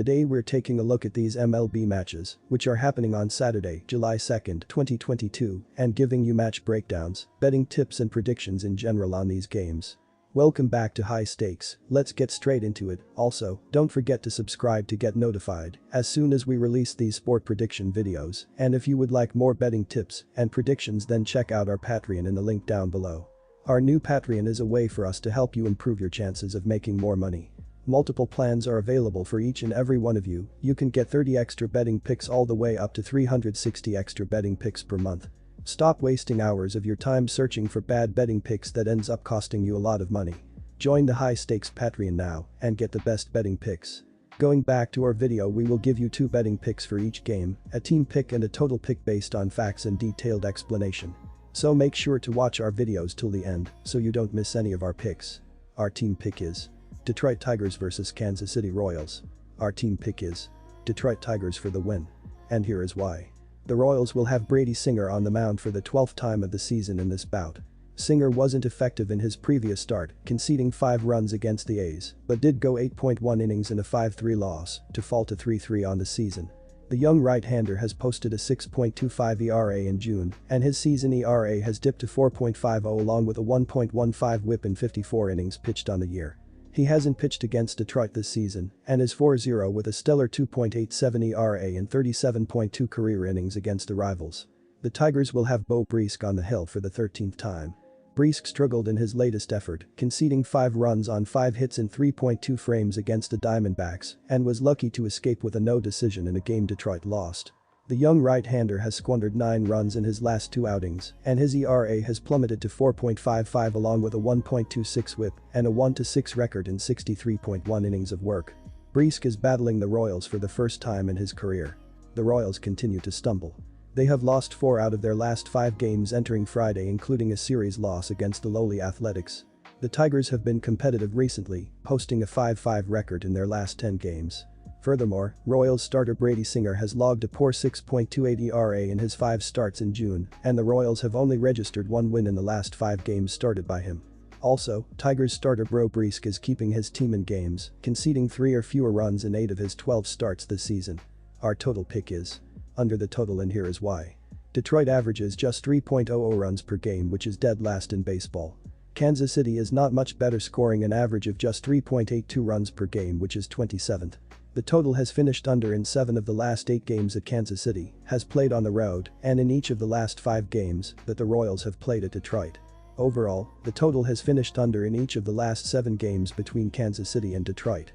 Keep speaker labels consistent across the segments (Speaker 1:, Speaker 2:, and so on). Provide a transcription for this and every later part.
Speaker 1: Today we're taking a look at these MLB matches, which are happening on Saturday, July 2nd, 2022, and giving you match breakdowns, betting tips and predictions in general on these games. Welcome back to High Stakes, let's get straight into it. Also, don't forget to subscribe to get notified as soon as we release these sport prediction videos, and if you would like more betting tips and predictions, then check out our Patreon in the link down below. Our new Patreon is a way for us to help you improve your chances of making more money. Multiple plans are available for each and every one of you. You can get 30 extra betting picks all the way up to 360 extra betting picks per month. Stop wasting hours of your time searching for bad betting picks that ends up costing you a lot of money. Join the High Stakes Patreon now and get the best betting picks. Going back to our video, we will give you 2 betting picks for each game, a team pick and a total pick based on facts and detailed explanation. So make sure to watch our videos till the end so you don't miss any of our picks. Our team pick is Detroit Tigers vs Kansas City Royals. Our team pick is Detroit Tigers for the win. And here is why. The Royals will have Brady Singer on the mound for the 12th time of the season in this bout. Singer wasn't effective in his previous start, conceding 5 runs against the A's, but did go 8.1 innings in a 5-3 loss to fall to 3-3 on the season. The young right-hander has posted a 6.25 ERA in June, and his season ERA has dipped to 4.50 along with a 1.15 WHIP in 54 innings pitched on the year. He hasn't pitched against Detroit this season and is 4-0 with a stellar 2.87 ERA in 37.2 career innings against the rivals. The Tigers will have Beau Brisk on the hill for the 13th time. Brisk struggled in his latest effort, conceding 5 runs on 5 hits in 3.2 frames against the Diamondbacks and was lucky to escape with a no decision in a game Detroit lost. The young right-hander has squandered 9 runs in his last 2 outings, and his ERA has plummeted to 4.55 along with a 1.26 WHIP and a 1-6 record in 63.1 innings of work. Brisk is battling the Royals for the first time in his career. The Royals continue to stumble. They have lost 4 out of their last 5 games entering Friday, including a series loss against the lowly Athletics. The Tigers have been competitive recently, posting a 5-5 record in their last 10 games. Furthermore, Royals starter Brady Singer has logged a poor 6.28 ERA in his 5 starts in June, and the Royals have only registered 1 win in the last 5 games started by him. Also, Tigers starter Beau Brisk is keeping his team in games, conceding 3 or fewer runs in 8 of his 12 starts this season. Our total pick is under the total, and here is why. Detroit averages just 3.00 runs per game, which is dead last in baseball. Kansas City is not much better, scoring an average of just 3.82 runs per game, which is 27th. The total has finished under in 7 of the last 8 games that Kansas City has played on the road and in each of the last 5 games that the Royals have played at Detroit. Overall, the total has finished under in each of the last 7 games between Kansas City and Detroit.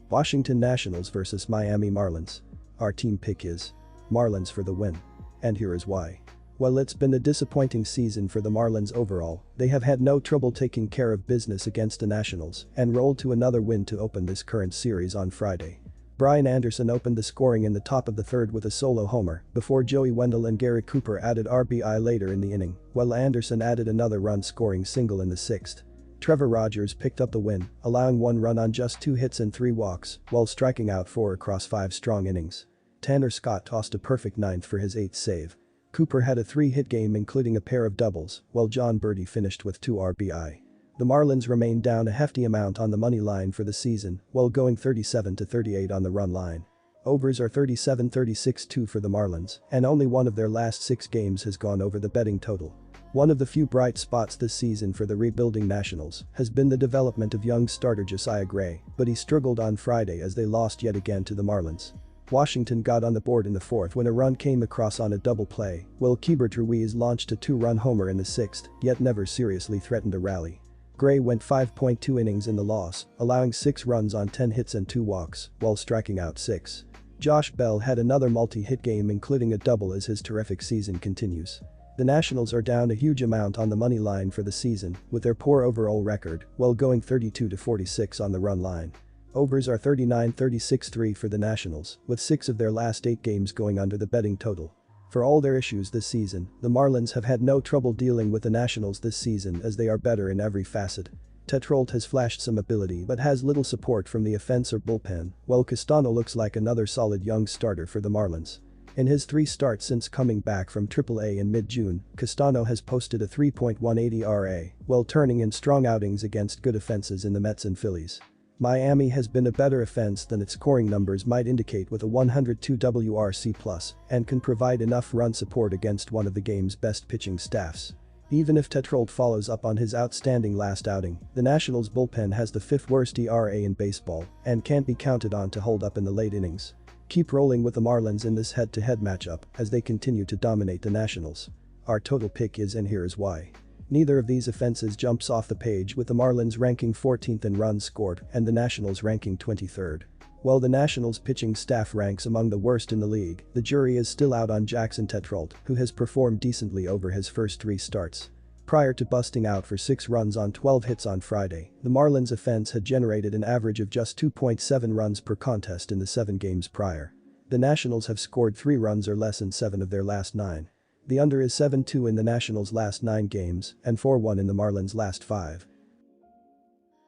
Speaker 1: Washington Nationals vs Miami Marlins. Our team pick is Marlins for the win. And here is why. While it's been a disappointing season for the Marlins overall, they have had no trouble taking care of business against the Nationals and rolled to another win to open this current series on Friday. Brian Anderson opened the scoring in the top of the 3rd with a solo homer before Joey Wendle and Gary Cooper added RBI later in the inning, while Anderson added another run-scoring single in the 6th. Trevor Rogers picked up the win, allowing 1 run on just 2 hits and 3 walks while striking out 4 across 5 strong innings. Tanner Scott tossed a perfect 9th for his 8th save. Cooper had a 3-hit game including a pair of doubles, while John Birdie finished with 2 RBI. The Marlins remain down a hefty amount on the money line for the season, while going 37-38 on the run line. Overs are 37-36-2 for the Marlins, and only 1 of their last 6 games has gone over the betting total. One of the few bright spots this season for the rebuilding Nationals has been the development of young starter Josiah Gray, but he struggled on Friday as they lost yet again to the Marlins. Washington got on the board in the 4th when a run came across on a double play, while Keibert Ruiz launched a 2-run homer in the 6th, yet never seriously threatened a rally. Gray went 5.2 innings in the loss, allowing 6 runs on 10 hits and 2 walks, while striking out 6. Josh Bell had another multi-hit game including a double as his terrific season continues. The Nationals are down a huge amount on the money line for the season, with their poor overall record, while going 32-46 on the run line. Overs are 39-36-3 for the Nationals, with 6 of their last 8 games going under the betting total. For all their issues this season, the Marlins have had no trouble dealing with the Nationals this season as they are better in every facet. Tetrolt has flashed some ability but has little support from the offense or bullpen, while Castano looks like another solid young starter for the Marlins. In his 3 starts since coming back from AAA in mid-June, Castano has posted a 3.18 ERA while turning in strong outings against good offenses in the Mets and Phillies. Miami has been a better offense than its scoring numbers might indicate with a 102 WRC+, and can provide enough run support against one of the game's best pitching staffs. Even if Tetrold follows up on his outstanding last outing, the Nationals' bullpen has the fifth worst ERA in baseball and can't be counted on to hold up in the late innings. Keep rolling with the Marlins in this head-to-head matchup as they continue to dominate the Nationals. Our total pick is, and here is why. Neither of these offenses jumps off the page, with the Marlins ranking 14th in runs scored and the Nationals ranking 23rd. While the Nationals' pitching staff ranks among the worst in the league, the jury is still out on Jackson Tetrold, who has performed decently over his first 3 starts. Prior to busting out for 6 runs on 12 hits on Friday, the Marlins' offense had generated an average of just 2.7 runs per contest in the 7 games prior. The Nationals have scored 3 runs or less in 7 of their last 9. The under is 7-2 in the Nationals' last 9 games and 4-1 in the Marlins' last 5.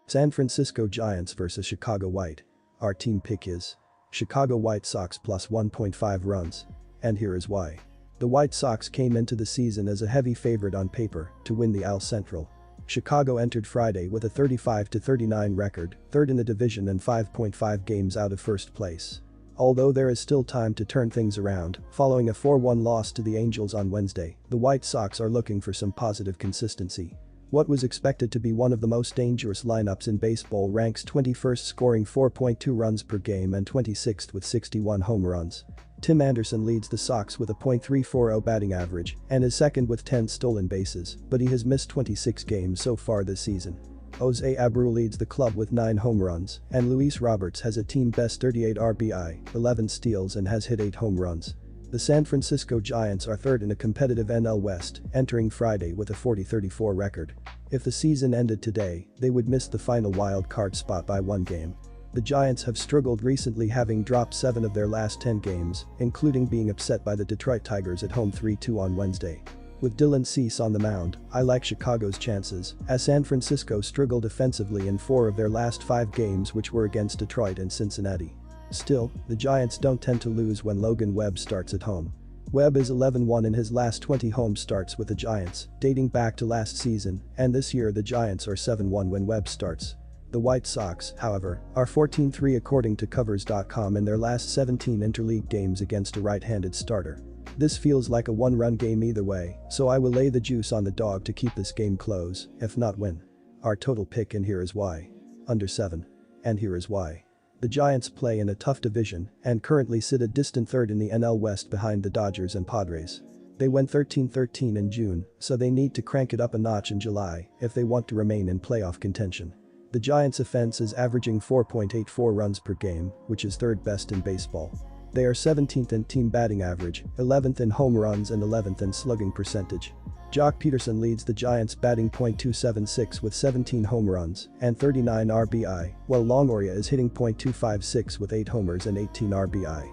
Speaker 1: San Francisco Giants vs Chicago White. Our team pick is Chicago White Sox plus 1.5 runs. And here is why. The White Sox came into the season as a heavy favorite on paper to win the AL Central. Chicago entered Friday with a 35-39 record, third in the division and 5.5 games out of first place. Although there is still time to turn things around, following a 4-1 loss to the Angels on Wednesday, the White Sox are looking for some positive consistency. What was expected to be one of the most dangerous lineups in baseball ranks 21st, scoring 4.2 runs per game, and 26th with 61 home runs. Tim Anderson leads the Sox with a .340 batting average and is second with 10 stolen bases, but he has missed 26 games so far this season. Jose Abreu leads the club with 9 home runs, and Luis Roberts has a team-best 38 RBI, 11 steals, and has hit 8 home runs. The San Francisco Giants are third in a competitive NL West, entering Friday with a 40-34 record. If the season ended today, they would miss the final wild card spot by 1 game. The Giants have struggled recently, having dropped 7 of their last 10 games, including being upset by the Detroit Tigers at home 3-2 on Wednesday. With Dylan Cease on the mound, I like Chicago's chances, as San Francisco struggled offensively in 4 of their last 5 games, which were against Detroit and Cincinnati. Still, the Giants don't tend to lose when Logan Webb starts at home. Webb is 11-1 in his last 20 home starts with the Giants, dating back to last season, and this year the Giants are 7-1 when Webb starts. The White Sox, however, are 14-3 according to Covers.com in their last 17 interleague games against a right-handed starter. This feels like a 1-run game either way, so I will lay the juice on the dog to keep this game close, if not win. Our total pick, and here is why. Under 7. And here is why. The Giants play in a tough division and currently sit a distant third in the NL West behind the Dodgers and Padres. They went 13-13 in June, so they need to crank it up a notch in July if they want to remain in playoff contention. The Giants' offense is averaging 4.84 runs per game, which is third best in baseball. They are 17th in team batting average, 11th in home runs, and 11th in slugging percentage. Jock Peterson leads the Giants batting .276 with 17 home runs and 39 RBI, while Longoria is hitting .256 with 8 homers and 18 RBI.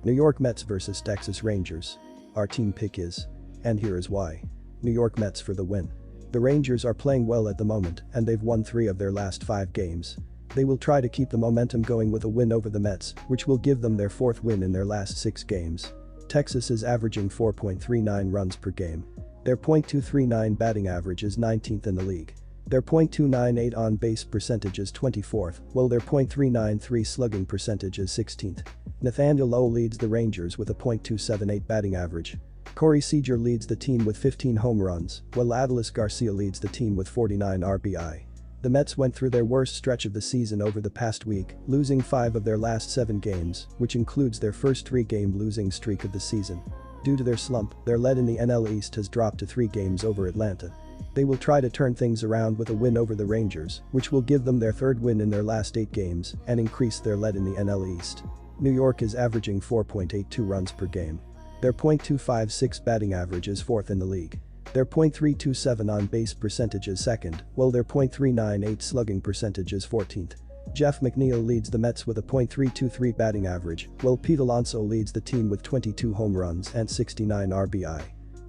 Speaker 1: New York Mets vs Texas Rangers. Our team pick is, and here is why. New York Mets for the win. The Rangers are playing well at the moment, and they've won 3 of their last 5 games. They will try to keep the momentum going with a win over the Mets, which will give them their 4th win in their last 6 games. Texas is averaging 4.39 runs per game. Their .239 batting average is 19th in the league. Their .298 on-base percentage is 24th, while their .393 slugging percentage is 16th. Nathaniel Lowe leads the Rangers with a .278 batting average. Corey Seager leads the team with 15 home runs, while Adolis Garcia leads the team with 49 RBI. The Mets went through their worst stretch of the season over the past week, losing 5 of their last 7 games, which includes their first 3-game losing streak of the season. Due to their slump, their lead in the NL East has dropped to 3 games over Atlanta. They will try to turn things around with a win over the Rangers, which will give them their 3rd win in their last 8 games and increase their lead in the NL East. New York is averaging 4.82 runs per game. Their .256 batting average is 4th in the league. Their .327 on-base percentage is 2nd, while their .398 slugging percentage is 14th. Jeff McNeil leads the Mets with a .323 batting average, while Pete Alonso leads the team with 22 home runs and 69 RBI.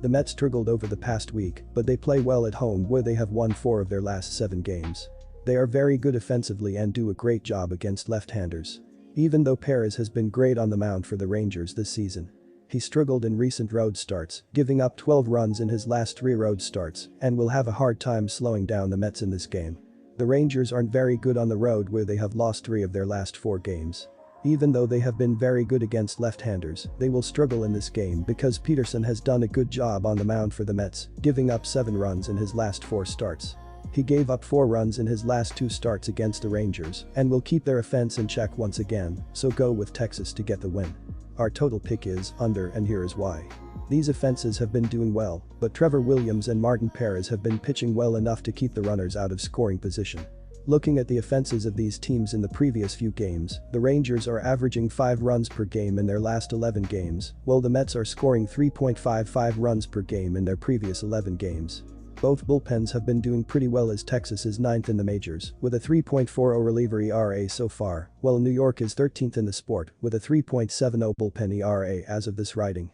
Speaker 1: The Mets struggled over the past week, but they play well at home, where they have won 4 of their last 7 games. They are very good offensively and do a great job against left-handers. Even though Perez has been great on the mound for the Rangers this season, he struggled in recent road starts, giving up 12 runs in his last 3 road starts, and will have a hard time slowing down the Mets in this game. The Rangers aren't very good on the road where they have lost 3 of their last 4 games. Even though they have been very good against left-handers, they will struggle in this game because Peterson has done a good job on the mound for the Mets, giving up 7 runs in his last 4 starts. He gave up 4 runs in his last 2 starts against the Rangers and will keep their offense in check once again, so go with Texas to get the win. Our total pick is under, and here is why. These offenses have been doing well, but Trevor Williams and Martin Perez have been pitching well enough to keep the runners out of scoring position. Looking at the offenses of these teams in the previous few games, the Rangers are averaging 5 runs per game in their last 11 games, while the Mets are scoring 3.55 runs per game in their previous 11 games. Both bullpens have been doing pretty well as Texas is 9th in the majors, with a 3.40 reliever ERA so far, while New York is 13th in the sport, with a 3.70 bullpen ERA as of this writing.